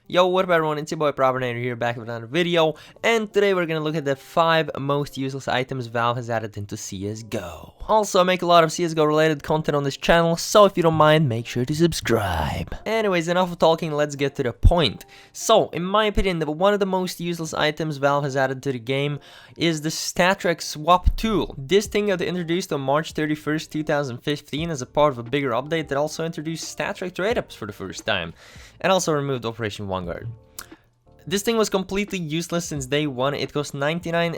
Yo, what up everyone, it's your boy PROPERNATOR here, back with another video, and today we're gonna look at the 5 most useless items Valve has added into CSGO. Also, I make a lot of CSGO related content on this channel, so if you don't mind, make sure to subscribe. Anyways, enough of talking, let's get to the point. So, in my opinion, one of the most useless items Valve has added to the game is the StatTrak Swap Tool. This thing got introduced on March 31st, 2015 as a part of a bigger update that also introduced StatTrak trade-ups for the first time, and also removed Operation Vanguard. This thing was completely useless since day one. It cost 99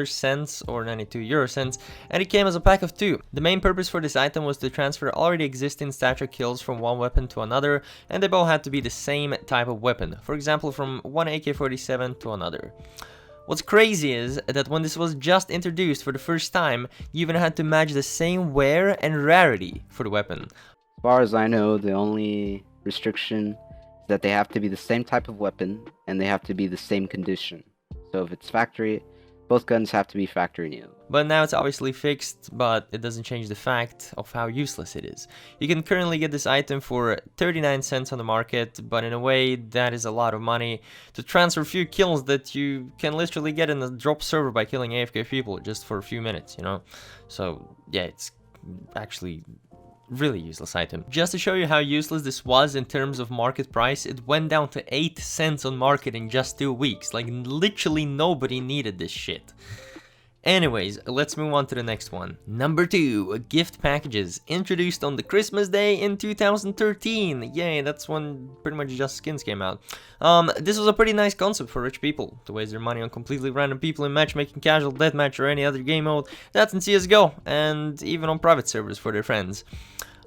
cents or 92 euro cents, and it came as a pack of 2. The main purpose for this item was to transfer already existing StatTrak kills from one weapon to another, and they both had to be the same type of weapon. For example, from one AK-47 to another. What's crazy is that when this was just introduced for the first time, you even had to match the same wear and rarity for the weapon. As far as I know, the only restriction that they have to be the same type of weapon and they have to be the same condition. So if it's factory, both guns have to be factory new. But now it's obviously fixed, but it doesn't change the fact of how useless it is. You can currently get this item for 39 cents on the market, but in a way that is a lot of money to transfer a few kills that you can literally get in a drop server by killing AFK people just for a few minutes, you know? So yeah, it's actually really useless item. Just to show you how useless this was in terms of market price, it went down to 8 cents on market in just 2 weeks. Like, literally nobody needed this shit. Anyways, let's move on to the next one. Number 2, gift packages. Introduced on the Christmas day in 2013. Yay, that's when pretty much just skins came out. This was a pretty nice concept for rich people to waste their money on completely random people in matchmaking, casual, deathmatch, or any other game mode. That's in CSGO, and even on private servers for their friends.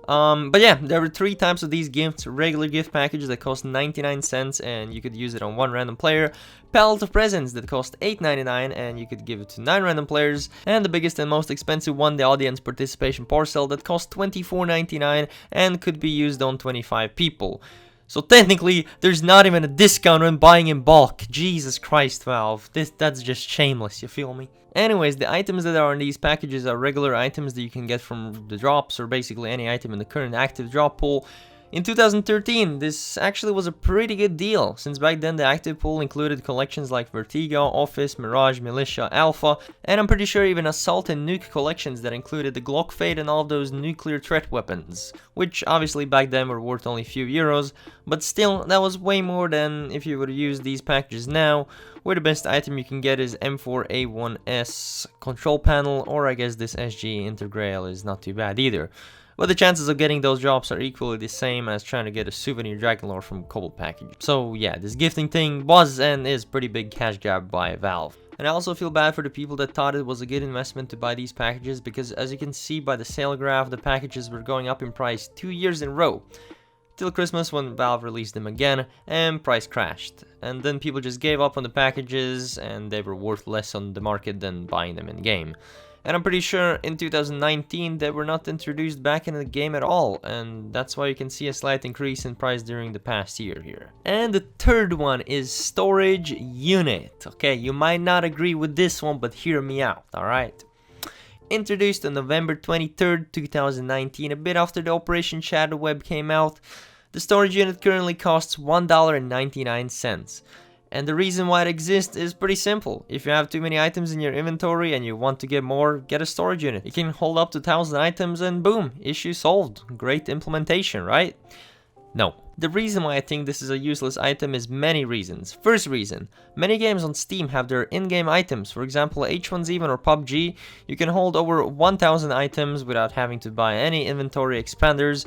But yeah, there were 3 types of these gifts. Regular gift packages that cost 99 cents and you could use it on 1 random player. Pallet of presents that cost 8.99 and you could give it to 9 random players. And the biggest and most expensive one, the audience participation parcel, that cost 24.99 and could be used on 25 people. So technically, there's not even a discount when buying in bulk. Jesus Christ, Valve. That's just shameless, you feel me? Anyways, the items that are in these packages are regular items that you can get from the drops, or basically any item in the current active drop pool. In 2013, this actually was a pretty good deal, since back then the active pool included collections like Vertigo, Office, Mirage, Militia, Alpha, and I'm pretty sure even Assault and Nuke collections that included the Glock Fade and all those nuclear threat weapons, which obviously back then were worth only a few euros, but still, that was way more than if you were to use these packages now, where the best item you can get is M4A1S control panel, or I guess this SG Intergrail is not too bad either. But the chances of getting those drops are equally the same as trying to get a souvenir Dragonlord from Cobalt package. So yeah, this gifting thing was and is pretty big cash grab by Valve. And I also feel bad for the people that thought it was a good investment to buy these packages, because as you can see by the sale graph, the packages were going up in price 2 years in a row. Till Christmas when Valve released them again, and price crashed. And then people just gave up on the packages, and they were worth less on the market than buying them in game. And I'm pretty sure in 2019 they were not introduced back in the game at all, and that's why you can see a slight increase in price during the past year here. And the third one is storage unit. Okay, you might not agree with this one, but hear me out, alright? Introduced on November 23rd, 2019, a bit after the Operation Shadow Web came out, the storage unit currently costs $1.99. And the reason why it exists is pretty simple. If you have too many items in your inventory and you want to get more, get a storage unit. It can hold up to 1,000 items and boom, issue solved. Great implementation, right? No. The reason why I think this is a useless item is many reasons. First reason, many games on Steam have their in-game items. For example, H1Z1 or PUBG, you can hold over 1,000 items without having to buy any inventory expanders.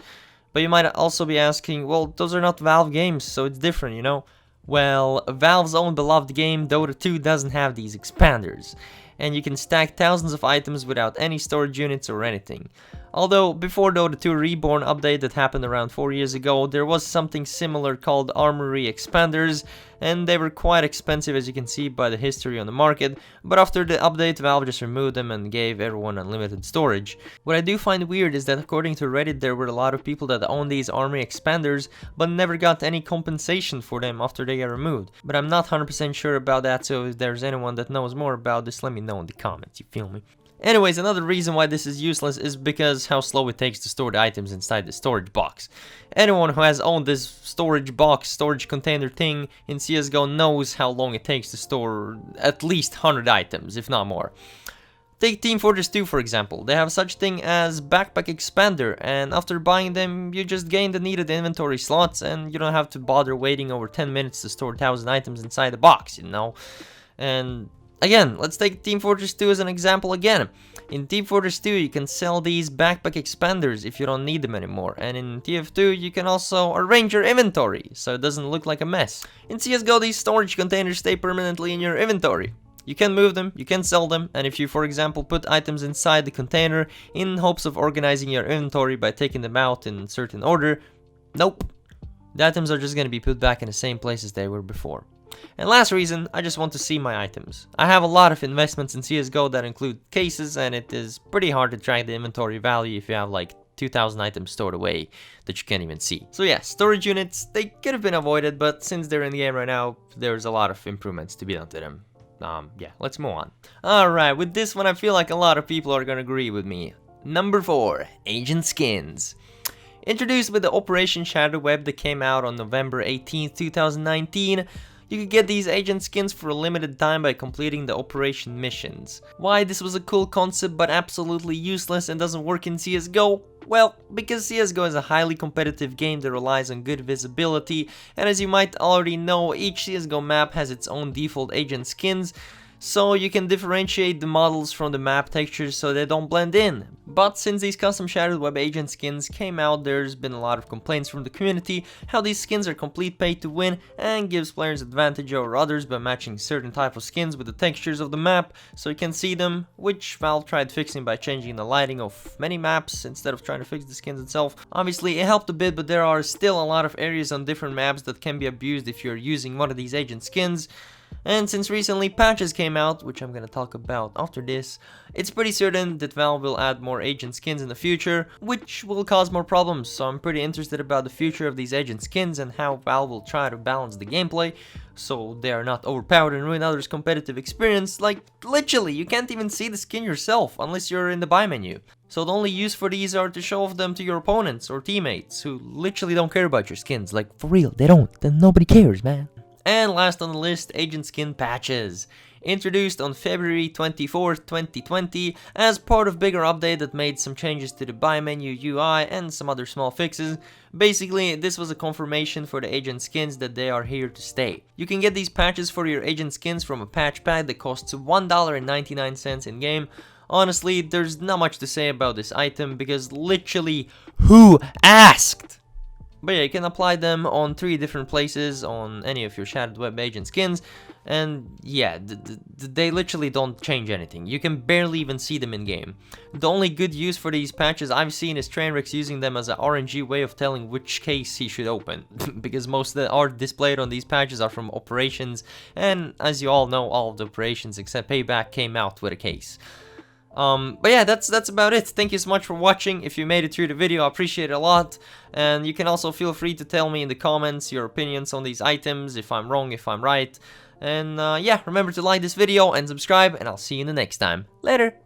But you might also be asking, well, those are not Valve games, so it's different, you know? Well, Valve's own beloved game, Dota 2, doesn't have these expanders, and you can stack thousands of items without any storage units or anything. Although, before Dota 2 Reborn update that happened around 4 years ago, there was something similar called Armory Expanders, and they were quite expensive as you can see by the history on the market, but after the update Valve just removed them and gave everyone unlimited storage. What I do find weird is that according to Reddit there were a lot of people that own these Armory Expanders, but never got any compensation for them after they got removed. But I'm not 100% sure about that, so if there's anyone that knows more about this, let me know in the comments, you feel me? Anyways, another reason why this is useless is because how slow it takes to store the items inside the storage box. Anyone who has owned this storage box, storage container thing in CSGO knows how long it takes to store at least 100 items, if not more. Take Team Fortress 2 for example. They have such thing as backpack expander, and after buying them you just gain the needed inventory slots and you don't have to bother waiting over 10 minutes to store 1000 items inside the box, you know. And again, let's take Team Fortress 2 as an example again. In Team Fortress 2 you can sell these backpack expanders if you don't need them anymore, and in TF2 you can also arrange your inventory so it doesn't look like a mess. In CSGO these storage containers stay permanently in your inventory. You can move them, you can sell them, and if you for example put items inside the container in hopes of organizing your inventory by taking them out in certain order, nope. The items are just gonna be put back in the same place as they were before. And last reason, I just want to see my items. I have a lot of investments in CSGO that include cases, and it is pretty hard to track the inventory value if you have like 2000 items stored away that you can't even see. So yeah, storage units, they could have been avoided, but since they're in the game right now, there's a lot of improvements to be done to them. Yeah, let's move on. Alright, with this one I feel like a lot of people are gonna agree with me. Number 4, Agent Skins. Introduced with the Operation Shadow Web that came out on November 18th, 2019, you could get these agent skins for a limited time by completing the operation missions. Why this was a cool concept but absolutely useless and doesn't work in CSGO? Well, because CSGO is a highly competitive game that relies on good visibility, and as you might already know, each CSGO map has its own default agent skins, so you can differentiate the models from the map textures so they don't blend in. But since these custom shadowed web agent skins came out, there's been a lot of complaints from the community how these skins are complete pay to win and gives players advantage over others by matching certain type of skins with the textures of the map so you can see them, which Valve tried fixing by changing the lighting of many maps instead of trying to fix the skins itself. Obviously it helped a bit, but there are still a lot of areas on different maps that can be abused if you're using one of these agent skins. And since recently patches came out, which I'm gonna talk about after this, it's pretty certain that Valve will add more agent skins in the future, which will cause more problems, so I'm pretty interested about the future of these agent skins and how Valve will try to balance the gameplay, so they are not overpowered and ruin others' competitive experience. Like, literally, you can't even see the skin yourself, unless you're in the buy menu. So the only use for these are to show off them to your opponents or teammates, who literally don't care about your skins. Like, for real, they don't, then nobody cares, man. And last on the list, agent skin patches. Introduced on February 24th, 2020 as part of bigger update that made some changes to the buy menu UI and some other small fixes. Basically, this was a confirmation for the agent skins that they are here to stay. You can get these patches for your agent skins from a patch pack that costs $1.99 in game. Honestly, there's not much to say about this item because literally, who asked? But yeah, you can apply them on 3 different places on any of your shadowed web agent skins, and yeah, they literally don't change anything. You can barely even see them in game. The only good use for these patches I've seen is trainwreckstv using them as an RNG way of telling which case he should open, because most of the art displayed on these patches are from operations, and as you all know, all of the operations except Payback came out with a case. But yeah, that's about it. Thank you so much for watching. If you made it through the video, I appreciate it a lot. And you can also feel free to tell me in the comments your opinions on these items, if I'm wrong, if I'm right. And yeah, remember to like this video and subscribe, and I'll see you in the next time. Later!